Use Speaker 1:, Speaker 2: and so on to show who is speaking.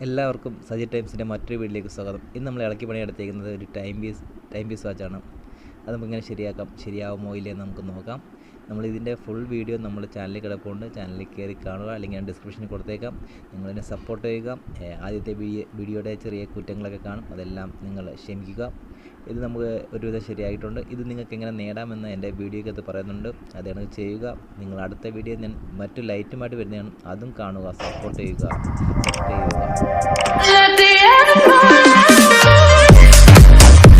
Speaker 1: എല്ലാവർക്കും സജി ടൈംസിൻ്റെ മറ്റൊരു വീഡിയോയിലേക്ക് സ്വാഗതം. ഇന്ന് നമ്മൾ ഇളക്കി പണിയെടുത്തേക്കുന്നത് ഒരു ടൈം പീസ് വാച്ചാണ്. അത് നമുക്കിങ്ങനെ ശരിയാവുമോ ഇല്ലയെന്ന് നമുക്ക് നോക്കാം. നമ്മളിതിൻ്റെ ഫുൾ വീഡിയോ നമ്മുടെ ചാനലിൽ കിടപ്പുണ്ട്. ചാനലിൽ കയറി കാണുക, അല്ലെങ്കിൽ ഞാൻ ഡിസ്ക്രിപ്ഷനിൽ കൊടുത്തേക്കാം. നിങ്ങളതിനെ സപ്പോർട്ട് ചെയ്യുക. ആദ്യത്തെ വീഡിയോയുടെ ചെറിയ കുറ്റങ്ങളൊക്കെ കാണും, അതെല്ലാം നിങ്ങൾ ക്ഷമിക്കുക. ഇത് നമുക്ക് ഒരുവിധം ശരിയായിട്ടുണ്ട്. ഇത് നിങ്ങൾക്ക് എങ്ങനെ നേടാമെന്ന് എൻ്റെ വീഡിയോയ്ക്കകത്ത് പറയുന്നുണ്ട്. അതാണ് ചെയ്യുക. നിങ്ങൾ അടുത്ത വീഡിയോ ഞാൻ മറ്റു ലൈറ്റുമായിട്ട് വരുന്നതാണ്, അതും കാണുക, സപ്പോർട്ട് ചെയ്യുക, സബ്സ്ക്രൈബ് ചെയ്യുക.